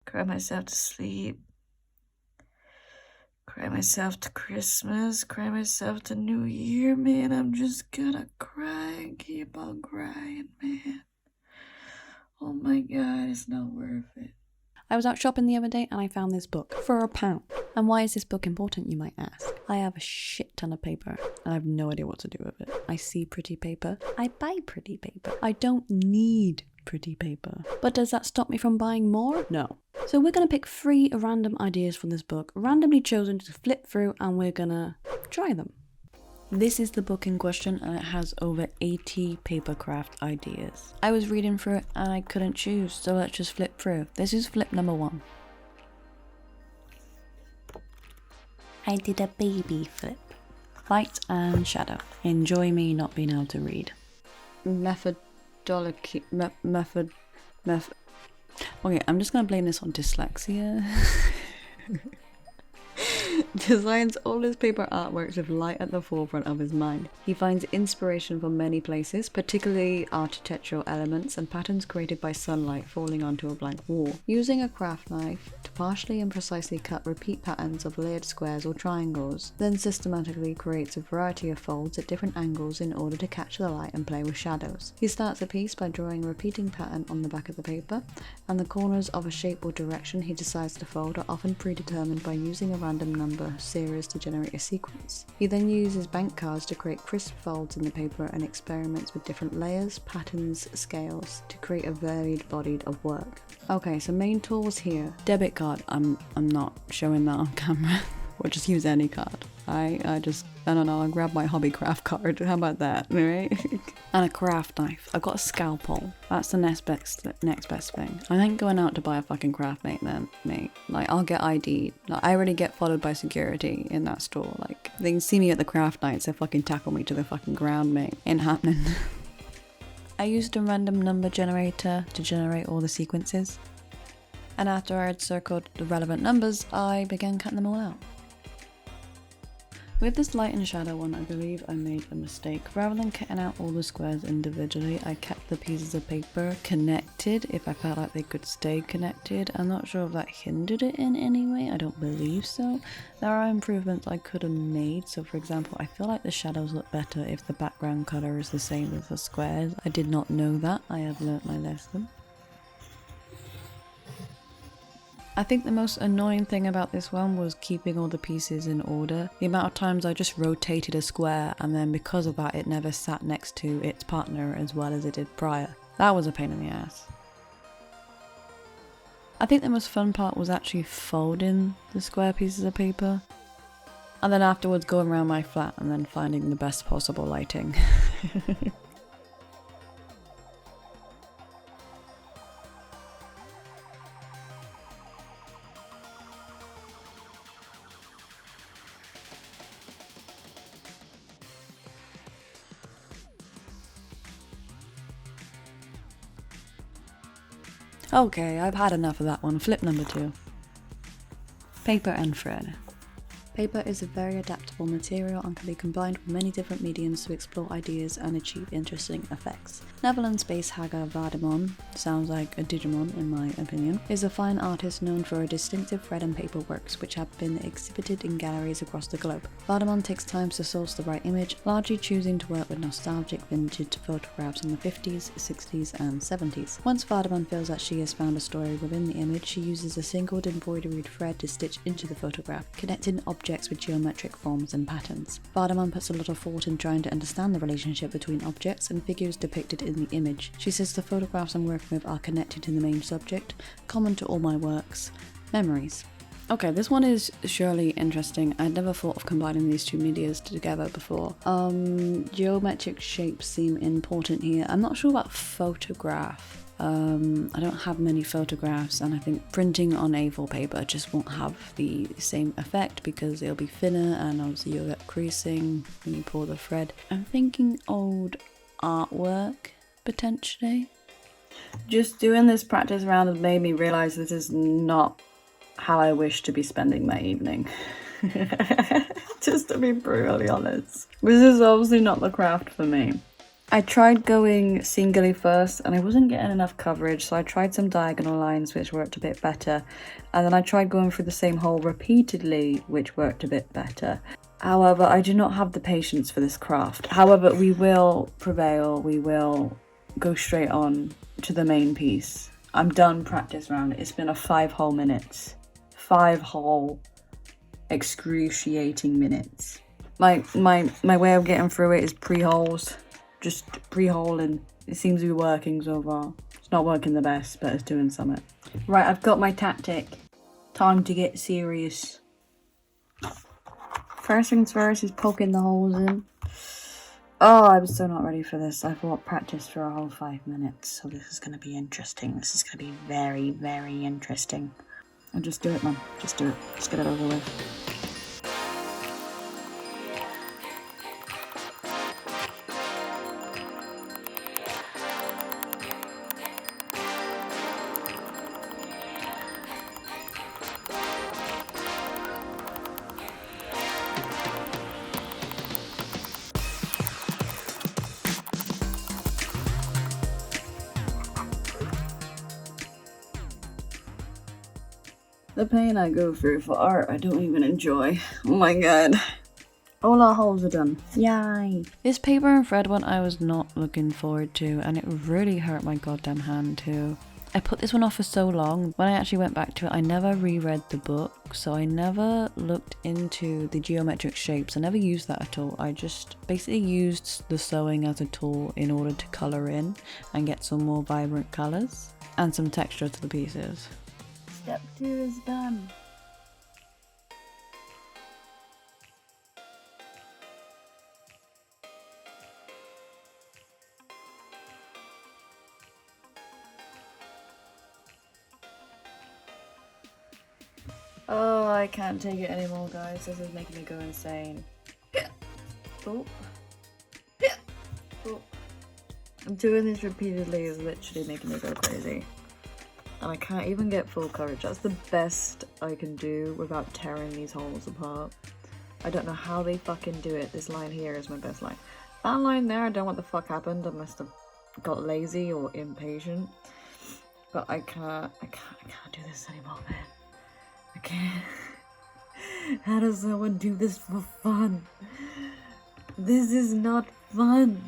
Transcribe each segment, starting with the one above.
cry myself to sleep, cry myself to Christmas, cry myself to New Year, man. I'm just gonna cry and keep on crying, man. Oh my god, it's not worth it. I was out shopping the other day and I found this book for £1. And why is this book important, you might ask? I have a shit ton of paper and I have no idea what to do with it. I see pretty paper, I buy pretty paper. I don't need pretty paper. But does that stop me from buying more? No. So we're gonna pick 3 random ideas from this book, randomly chosen to flip through, and we're gonna try them. This is the book in question and it has over 80 papercraft ideas. I was reading through it and I couldn't choose, so let's just flip through. This is flip number 1. I did a baby flip. Light and shadow. Enjoy me not being able to read. Okay, I'm just gonna blame this on dyslexia. Designs all his paper artworks with light at the forefront of his mind. He finds inspiration from many places, particularly architectural elements and patterns created by sunlight falling onto a blank wall. Using a craft knife to partially and precisely cut repeat patterns of layered squares or triangles, then systematically creates a variety of folds at different angles in order to catch the light and play with shadows. He starts a piece by drawing a repeating pattern on the back of the paper, and the corners of a shape or direction he decides to fold are often predetermined by using a random number series to generate a sequence. He then uses bank cards to create crisp folds in the paper and experiments with different layers, patterns, scales to create a varied body of work. Okay, so main tools here. Debit card. I'm not showing that on camera. We'll just use any card. I don't know, I'll grab my hobbycraft card. How about that, right? And a craft knife. I've got a scalpel. That's the next best thing. I ain't going out to buy a fucking craft mate then, mate. Like, I'll get ID'd. Like, I already get followed by security in that store. Like, they can see me at the craft nights, they fucking tackle me to the fucking ground, mate. Ain't happening. I used a random number generator to generate all the sequences. And after I had circled the relevant numbers, I began cutting them all out. With this light and shadow one, I believe I made a mistake. Rather than cutting out all the squares individually, I kept the pieces of paper connected if I felt like they could stay connected. I'm not sure if that hindered it in any way, I don't believe so. There are improvements I could have made, so for example, I feel like the shadows look better if the background colour is the same as the squares. I did not know that, I have learnt my lesson. I think the most annoying thing about this one was keeping all the pieces in order. The amount of times I just rotated a square and then because of that it never sat next to its partner as well as it did prior. That was a pain in the ass. I think the most fun part was actually folding the square pieces of paper and then afterwards going around my flat and then finding the best possible lighting. Okay, I've had enough of that one. Flip number 2. Paper and thread. Paper is a very adaptable material and can be combined with many different mediums to explore ideas and achieve interesting effects. Netherlands-based Haga Vademan, sounds like a Digimon in my opinion, is a fine artist known for her distinctive thread and paper works which have been exhibited in galleries across the globe. Vademan takes time to source the right image, largely choosing to work with nostalgic vintage photographs from the 50s, 60s and 70s. Once Vademan feels that she has found a story within the image, she uses a single embroidered thread to stitch into the photograph, connecting objects with geometric forms and patterns. Vademan puts a lot of thought in trying to understand the relationship between objects and figures depicted in the image. She says the photographs I'm working with are connected to the main subject, common to all my works, memories. Okay, this one is surely interesting. I'd never thought of combining these two medias together before. Geometric shapes seem important here. I'm not sure about photograph. I don't have many photographs and I think printing on A4 paper just won't have the same effect because it'll be thinner and obviously you'll get creasing when you pull the thread. I'm thinking old artwork potentially. Just doing this practice round has made me realise this is not how I wish to be spending my evening. Just to be brutally honest. This is obviously not the craft for me. I tried going singly first and I wasn't getting enough coverage, so I tried some diagonal lines which worked a bit better, and then I tried going through the same hole repeatedly, which worked a bit better. However, I do not have the patience for this craft. However, we will prevail, we will go straight on to the main piece. I'm done practice round. It's been a 5 whole minutes. 5 whole excruciating minutes. My way of getting through it is pre-holes. Just pre-hole, and it seems to be working so far. It's not working the best, but it's doing something. Right, I've got my tactic. Time to get serious. First things first is poking the holes in. Oh, I'm so not ready for this. I've got practice for a whole 5 minutes, so this is going to be interesting. This is going to be very, very interesting. And just do it, man. Just do it. Just get it over with. The pain I go through for art, I don't even enjoy. Oh my god. All our holes are done. Yay! This paper and thread one I was not looking forward to, and it really hurt my goddamn hand too. I put this one off for so long. When I actually went back to it, I never reread the book, so I never looked into the geometric shapes. I never used that at all. I just basically used the sewing as a tool in order to colour in and get some more vibrant colours and some texture to the pieces. Step 2 is done. Oh, I can't take it anymore, guys. This is making me go insane. Oh. Oh. I'm doing this repeatedly is literally making me go crazy. And I can't even get full coverage. That's the best I can do without tearing these holes apart. I don't know how they fucking do it. This line here is my best line. That line there, I don't know what the fuck happened. I must have got lazy or impatient. But I can't do this anymore, man. I can't. How does someone do this for fun? This is not fun.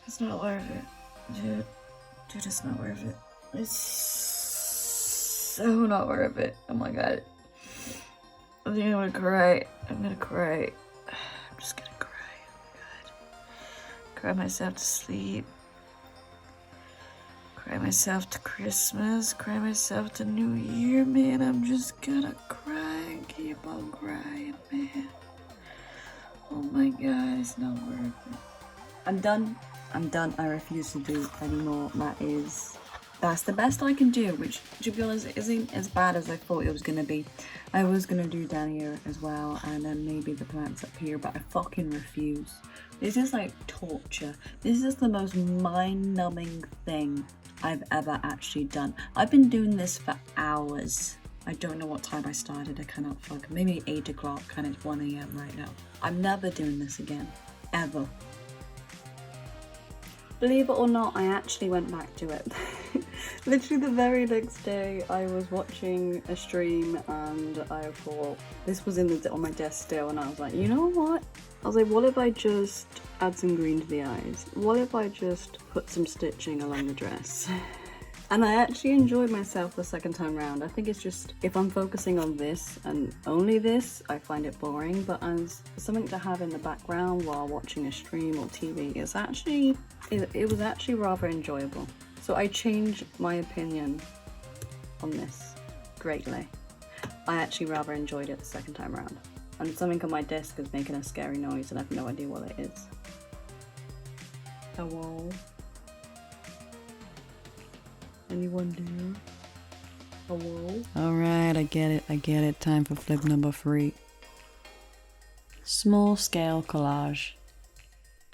It's not worth it. Dude, it's not worth it. It's so not worth it. Oh my god. I think I'm gonna cry. I'm gonna cry. I'm just gonna cry. Oh my god. Cry myself to sleep. Cry myself to Christmas. Cry myself to New Year, man. I'm just gonna cry and keep on crying, man. Oh my god, it's not worth it. I'm done. I refuse to do anymore. That's the best I can do, which, to be honest, isn't as bad as I thought it was going to be. I was going to do down here as well, and then maybe the plants up here, but I fucking refuse. This is like torture. This is the most mind-numbing thing I've ever actually done. I've been doing this for hours. I don't know what time I started. I cannot fuck. Maybe 8 o'clock, and it's 1 a.m. right now. I'm never doing this again. Ever. Believe it or not, I actually went back to it. Literally the very next day, I was watching a stream and I thought, this was on my desk still, and I was like, you know what? I was like, what if I just add some green to the eyes? What if I just put some stitching along the dress? And I actually enjoyed myself the second time round. I think it's just, if I'm focusing on this and only this, I find it boring, but as something to have in the background while watching a stream or TV, it was actually rather enjoyable. So I changed my opinion on this greatly. I actually rather enjoyed it the second time round. And something on my desk is making a scary noise and I have no idea what it is. Hello? Anyone there? Hello? Alright, I get it. Time for flip number 3. Small scale collage.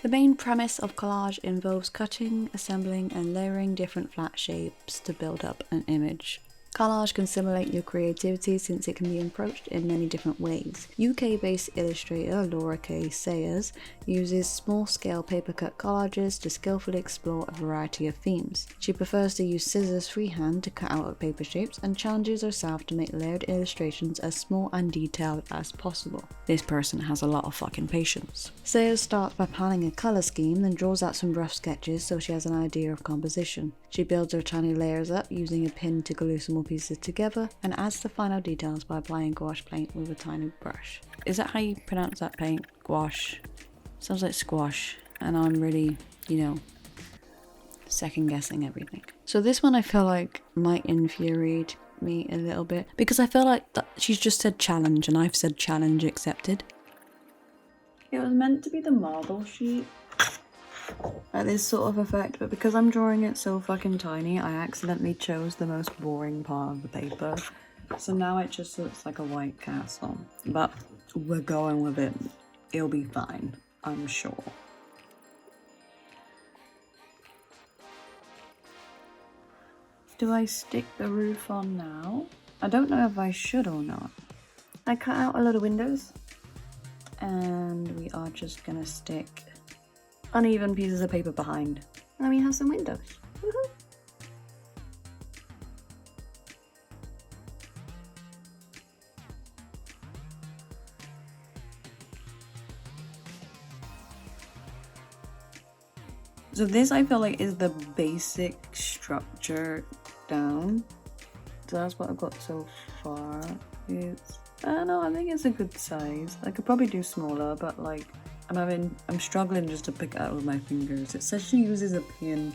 The main premise of collage involves cutting, assembling, and layering different flat shapes to build up an image. Collage can stimulate your creativity since it can be approached in many different ways. UK-based illustrator Laura K. Sayers uses small-scale paper-cut collages to skillfully explore a variety of themes. She prefers to use scissors freehand to cut out paper shapes and challenges herself to make layered illustrations as small and detailed as possible. This person has a lot of fucking patience. Sayers starts by planning a colour scheme, then draws out some rough sketches so she has an idea of composition. She builds her tiny layers up using a pin to glue some more pieces together and adds the final details by applying gouache paint with a tiny brush. Is that how you pronounce that paint? Gouache? Sounds like squash, and I'm really, second guessing everything. So this one I feel like might infuriate me a little bit because I feel like she's just said challenge and I've said challenge accepted. It was meant to be the marble sheet, like this sort of effect, but because I'm drawing it so fucking tiny, I accidentally chose the most boring part of the paper. So now it just looks like a white castle. But we're going with it. It'll be fine, I'm sure. Do I stick the roof on now? I don't know if I should or not. I cut out a lot of windows. And we are just gonna stick uneven pieces of paper behind. And then we have some windows. Woohoo! So this I feel like is the basic structure down. So that's what I've got so far. It's, I don't know, I think it's a good size. I could probably do smaller, but like I'm struggling just to pick it out with my fingers. It says she uses a pin,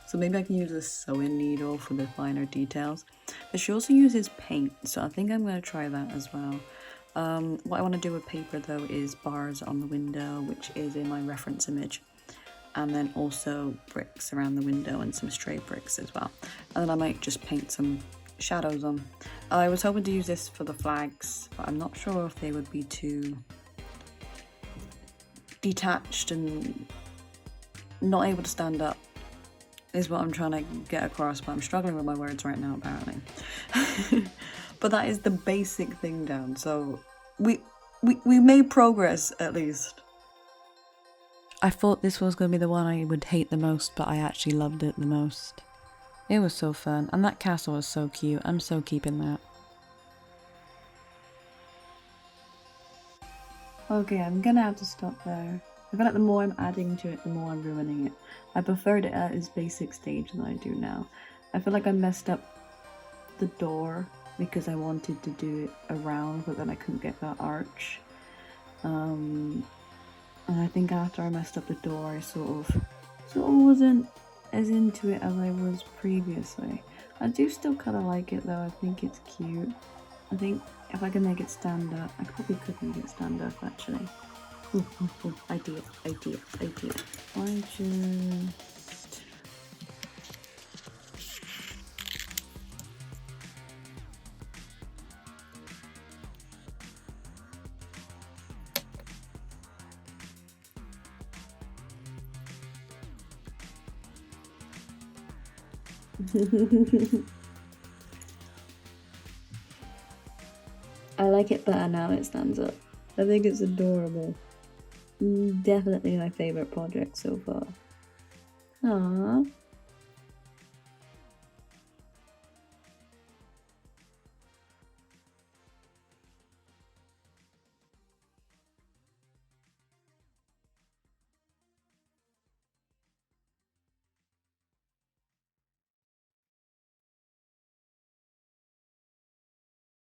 so maybe I can use a sewing needle for the finer details. But she also uses paint, so I think I'm going to try that as well. What I want to do with paper though is bars on the window, which is in my reference image. And then also bricks around the window and some stray bricks as well. And then I might just paint some shadows on. I was hoping to use this for the flags, but I'm not sure if they would be too detached and not able to stand up, is what I'm trying to get across, but I'm struggling with my words right now apparently. But that is the basic thing down, so we made progress at least. I thought this was going to be the one I would hate the most, but I actually loved it the most. It was so fun, and that castle was so cute. I'm so keeping that. Okay, I'm gonna have to stop there. I feel like the more I'm adding to it, the more I'm ruining it. I preferred it at its basic stage than I do now. I feel like I messed up the door because I wanted to do it around, but then I couldn't get that arch. And I think after I messed up the door, I sort of wasn't as into it as I was previously. I do still kind of like it though. I think it's cute. I think if I can make it stand up, I probably could make it stand up actually. Idea. I just... I like it better now it stands up. I think it's adorable. Definitely my favourite project so far. Aww.